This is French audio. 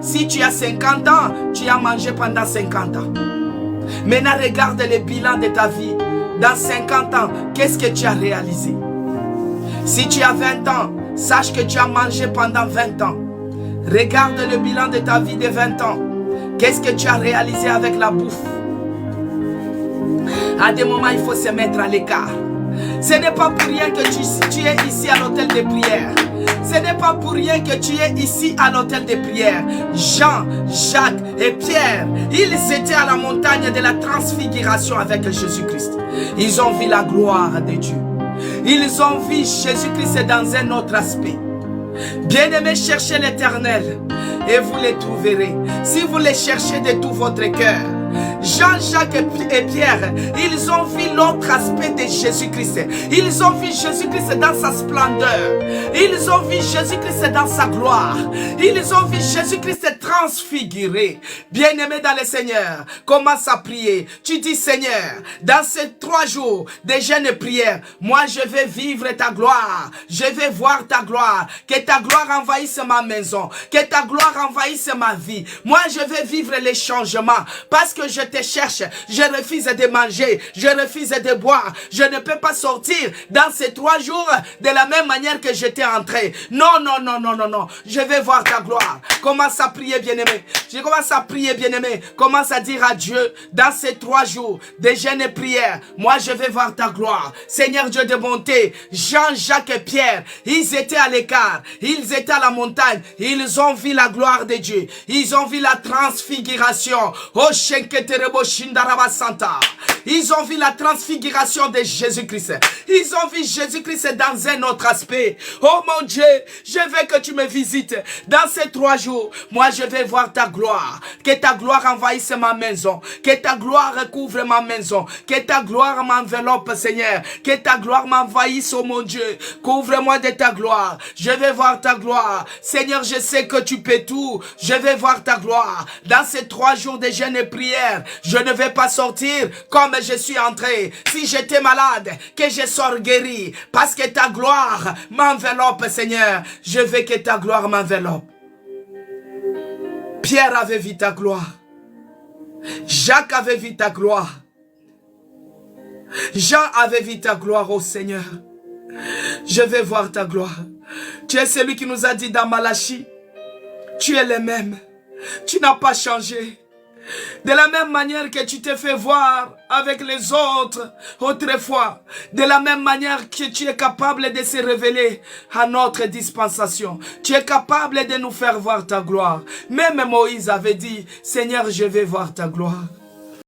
Si tu as 50 ans, tu as mangé pendant 50 ans. Maintenant, regarde le bilan de ta vie. Dans 50 ans, qu'est-ce que tu as réalisé? Si tu as 20 ans, sache que tu as mangé pendant 20 ans. Regarde le bilan de ta vie de 20 ans. Qu'est-ce que tu as réalisé avec la bouffe? À des moments, il faut se mettre à l'écart. Ce n'est pas pour rien que tu es ici à l'hôtel de prière. Ce n'est pas pour rien que tu es ici à l'hôtel de prière. Jean, Jacques et Pierre, ils étaient à la montagne de la transfiguration avec Jésus-Christ. Ils ont vu la gloire de Dieu. Ils ont vu Jésus-Christ dans un autre aspect. Bien-aimés, cherchez l'Éternel et vous le trouverez. Si vous le cherchez de tout votre cœur. Jean, Jacques et Pierre, ils ont vu l'autre aspect de Jésus-Christ. Ils ont vu Jésus-Christ dans sa splendeur. Ils ont vu Jésus-Christ dans sa gloire. Ils ont vu Jésus-Christ transfiguré. Bien-aimé dans le Seigneur, commence à prier. Tu dis, Seigneur, dans ces 3 jours de jeûne et prière, moi je vais vivre ta gloire. Je vais voir ta gloire. Que ta gloire envahisse ma maison. Que ta gloire envahisse ma vie. Moi je vais vivre les changements. Parce que je te cherche, je refuse de manger, je refuse de boire, je ne peux pas sortir dans ces 3 jours de la même manière que j'étais entré. Non, non, non, non, non, non, je vais voir ta gloire. Commence à prier, bien-aimé. Je commence à prier, bien-aimé. Commence à dire à Dieu, dans ces 3 jours de jeûne et prière, moi je vais voir ta gloire. Seigneur Dieu de bonté, Jean, Jacques et Pierre, ils étaient à l'écart, ils étaient à la montagne, ils ont vu la gloire de Dieu, ils ont vu la transfiguration. Oh, ils ont vu la transfiguration de Jésus-Christ. Ils ont vu Jésus-Christ dans un autre aspect. Oh mon Dieu, je veux que tu me visites. Dans ces 3 jours, moi je vais voir ta gloire. Que ta gloire envahisse ma maison. Que ta gloire recouvre ma maison. Que ta gloire m'enveloppe, Seigneur. Que ta gloire m'envahisse, oh mon Dieu. Couvre-moi de ta gloire. Je vais voir ta gloire. Seigneur, je sais que tu peux tout. Je vais voir ta gloire. Dans ces 3 jours de jeûne et prière, je ne vais pas sortir comme je suis entré. Si j'étais malade, que je sors guéri. Parce que ta gloire m'enveloppe, Seigneur. Je veux que ta gloire m'enveloppe. Pierre avait vu ta gloire. Jacques avait vu ta gloire. Jean avait vu ta gloire, oh Seigneur. Je vais voir ta gloire. Tu es celui qui nous a dit dans Malachie, tu es le même. Tu n'as pas changé. De la même manière que tu t'es fait voir avec les autres autrefois, de la même manière que tu es capable de se révéler à notre dispensation, tu es capable de nous faire voir ta gloire. Même Moïse avait dit, Seigneur, je vais voir ta gloire.